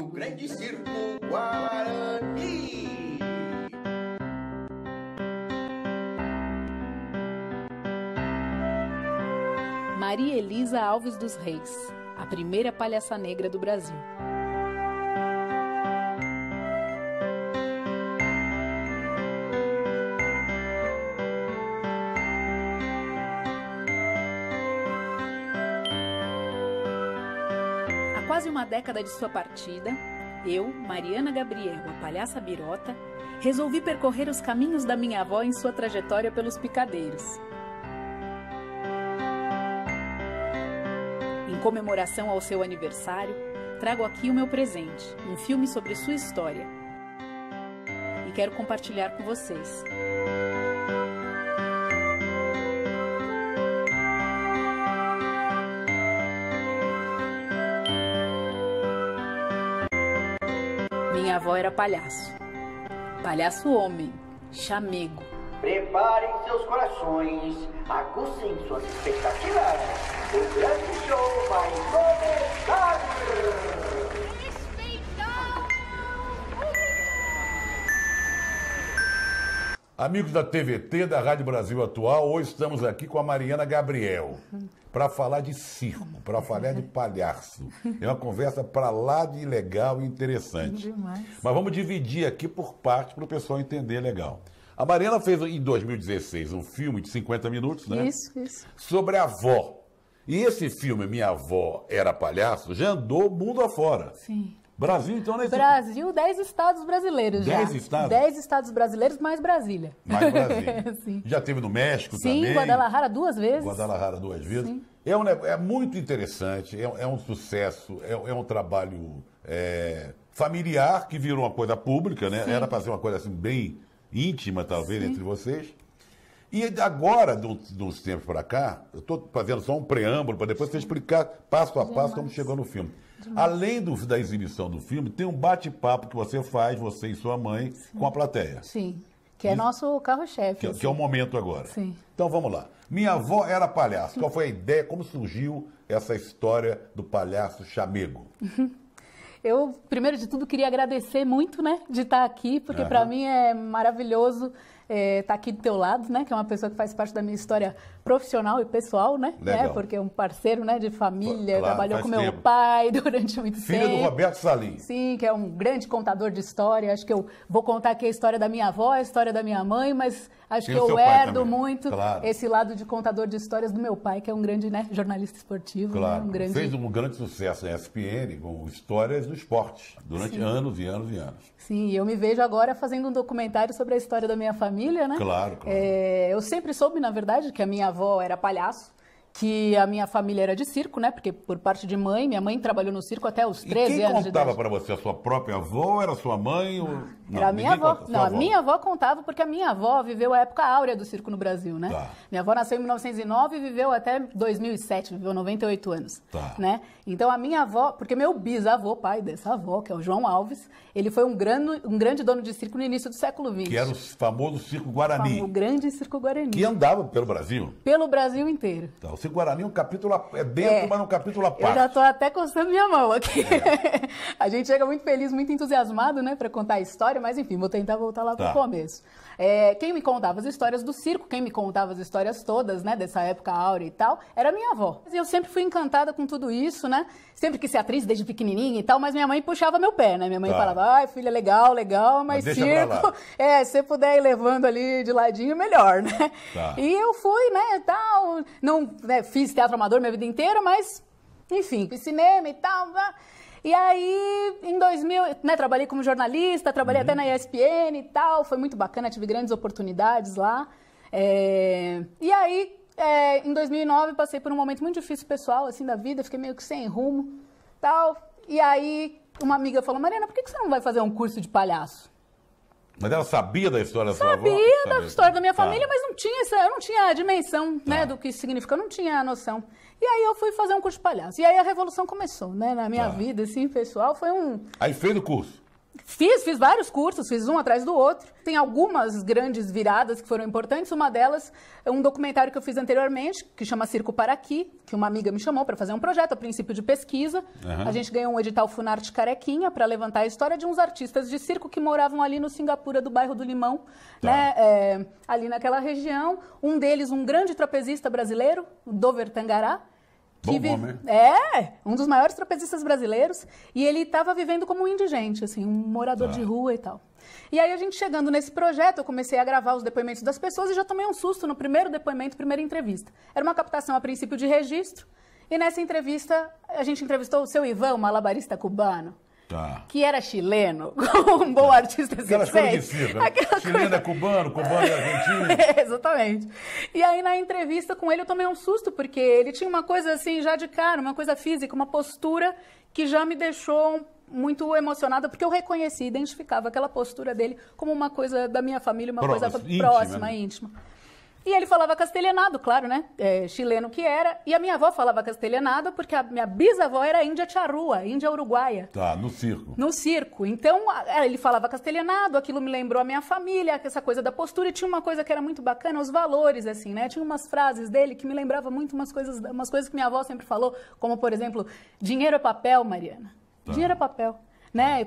do Grande Circo Guarani. Maria Elisa Alves dos Reis, a primeira palhaça negra do Brasil. Há quase uma década de sua partida, eu, Mariana Gabriel, a palhaça birota, resolvi percorrer os caminhos da minha avó em sua trajetória pelos picadeiros. Em comemoração ao seu aniversário, trago aqui o meu presente, um filme sobre sua história. E quero compartilhar com vocês. Minha avó era palhaço. Palhaço homem, chamego. Preparem seus corações, aguçem suas expectativas. O grande show vai começar! Amigos da TVT, da Rádio Brasil Atual, hoje estamos aqui com a Mariana Gabriel para falar de circo, para falar de palhaço. É uma conversa para lá de legal e interessante. Demais. Mas vamos dividir aqui por partes para o pessoal entender legal. A Mariana fez em 2016 um filme de 50 minutos, né? Isso. Sobre a avó. E esse filme, Minha Avó Era Palhaço, já andou mundo afora. Sim. Brasil, então, nesse... Brasil, 10 estados brasileiros já. 10 estados? 10 estados brasileiros, mais Brasília. Mais Brasil. Sim. Já teve no México também. Sim, Guadalajara 2 vezes. Guadalajara 2 vezes. Sim. É muito interessante, é um sucesso, é um trabalho familiar que virou uma coisa pública, né? Sim. Era para ser uma coisa assim bem íntima, talvez, entre vocês. E agora, de uns tempos para cá, eu estou fazendo só um preâmbulo para depois você explicar passo a passo como chegou no filme. Além da exibição do filme, tem um bate-papo que você faz, você e sua mãe, com a plateia. Sim, que é nosso carro-chefe. Que é o momento agora. Sim. Então vamos lá. Minha avó era palhaço. Qual foi a ideia? Como surgiu essa história do palhaço chamego? Eu, primeiro de tudo, queria agradecer muito, né, de estar aqui, porque para mim é maravilhoso estar aqui do teu lado, né, que é uma pessoa que faz parte da minha história profissional e pessoal, né, porque é um parceiro, né, de família, Claro, trabalhou com tempo. meu pai durante muito tempo. Filha do Roberto Salim. Sim, que é um grande contador de história. Acho que eu vou contar aqui a história da minha avó, a história da minha mãe, mas acho que eu herdo muito esse lado de contador de histórias do meu pai, que é um grande, né, jornalista esportivo. Claro, né, fez um grande sucesso na ESPN com histórias do esporte, durante anos e anos e anos. Sim, eu me vejo agora fazendo um documentário sobre a história da minha família, né? Claro. Eu sempre soube, na verdade, que a minha avó era palhaço, que a minha família era de circo, né? Porque por parte de mãe, minha mãe trabalhou no circo até os 13 anos de idade. E quem contava para você? A sua própria avó ou era a sua mãe? Era a minha avó. Não, a minha avó contava porque a minha avó viveu a época áurea do circo no Brasil, né? Tá. Minha avó nasceu em 1909 e viveu até 2007, viveu 98 anos. Tá. Né? Então a minha avó, porque meu bisavô, pai dessa avó, que é o João Alves, ele foi um grande dono de circo no início do século XX. Que era o famoso Circo Guarani. O grande Circo Guarani. Que andava pelo Brasil. Pelo Brasil inteiro. Então, o Circo Guarani é um capítulo, mas um capítulo à parte. Eu já estou até coçando minha mão aqui. A gente chega muito feliz, muito entusiasmado, né, para contar a história, mas enfim, vou tentar voltar lá para o começo. Quem me contava as histórias do circo, quem me contava as histórias todas, né, dessa época áurea e tal, era minha avó. E eu sempre fui encantada com tudo isso, né, sempre quis ser atriz desde pequenininha e tal, mas minha mãe puxava meu pé, né, minha mãe falava, ai filha, legal, mas circo, se você puder ir levando ali de ladinho, melhor, né. E eu fui, né, tal, não, né, fiz teatro amador minha vida inteira, mas, enfim, fiz cinema e tal, e aí, em 2000, né, trabalhei como jornalista, trabalhei até na ESPN e tal, foi muito bacana, tive grandes oportunidades lá. E aí, em 2009, passei por um momento muito difícil pessoal, assim, da vida, fiquei meio que sem rumo, tal. E aí, uma amiga falou, Mariana, por que você não vai fazer um curso de palhaço? Mas ela sabia da história da sua avó? Sabia da história da minha família, mas eu não tinha a dimensão, né, do que isso significa, eu não tinha a noção. E aí eu fui fazer um curso de palhaço. E aí a revolução começou, né, na minha vida, assim, pessoal, foi um... Aí fez o curso? Fiz vários cursos, fiz um atrás do outro. Tem algumas grandes viradas que foram importantes. Uma delas é um documentário que eu fiz anteriormente, que chama Circo para Aqui, que uma amiga me chamou para fazer um projeto, a princípio de pesquisa. A gente ganhou um edital Funarte Carequinha para levantar a história de uns artistas de circo que moravam ali no Singapura, do bairro do Limão, né? Ali naquela região. Um deles, um grande trapezista brasileiro, o Dover Tangará. Um dos maiores trapezistas brasileiros, e ele estava vivendo como um indigente, assim, um morador de rua e tal. E aí a gente chegando nesse projeto, eu comecei a gravar os depoimentos das pessoas e já tomei um susto no primeiro depoimento, primeira entrevista. Era uma captação a princípio de registro, e nessa entrevista a gente entrevistou o seu Ivan, malabarista cubano. Que era chileno, um bom artista Aquelas coisas de circo, né? Chileno é cubano, cubano é argentino. Exatamente. E aí na entrevista com ele eu tomei um susto, porque ele tinha uma coisa assim já de cara, uma coisa física, uma postura que já me deixou muito emocionada, porque eu reconheci, identificava aquela postura dele como uma coisa da minha família, uma coisa próxima, íntima. E ele falava castelhanado, claro, né? Chileno que era. E a minha avó falava castelhanado porque a minha bisavó era índia charrúa, índia uruguaia. No circo. No circo. Então, ele falava castelhanado, aquilo me lembrou a minha família, essa coisa da postura. E tinha uma coisa que era muito bacana, os valores, assim, né? Tinha umas frases dele que me lembravam muito umas coisas que minha avó sempre falou, como, por exemplo, dinheiro é papel, Mariana. Dinheiro é papel, né?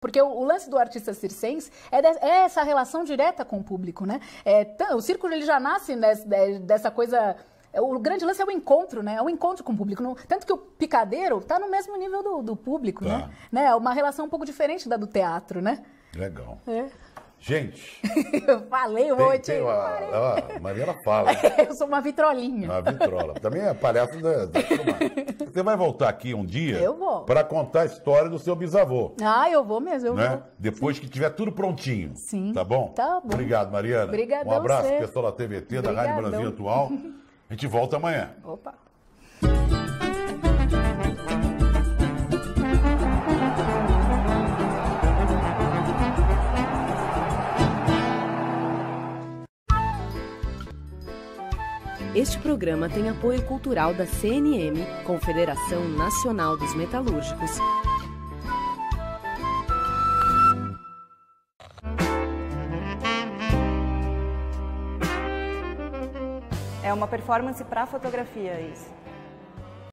Porque o lance do artista circense é essa relação direta com o público, né? O circo ele já nasce dessa coisa... O grande lance é o encontro, né? É o encontro com o público. Tanto que o picadeiro está no mesmo nível do público, né? É uma relação um pouco diferente da do teatro, né? Legal. Gente... Eu falei um monte. A Mariana fala. Eu sou uma vitrolinha. Uma vitrola. Também é palhaço da turma. Você vai voltar aqui um dia... Eu vou. Para contar a história do seu bisavô. Eu vou mesmo, eu vou. Depois que tiver tudo prontinho. Sim. Tá bom? Tá bom. Obrigado, Mariana. Obrigadão um abraço, você. pessoal da TVT, da Rádio Brasil Atual. A gente volta amanhã. Opa. Este programa tem apoio cultural da CNM, Confederação Nacional dos Metalúrgicos. É uma performance para fotografia, isso.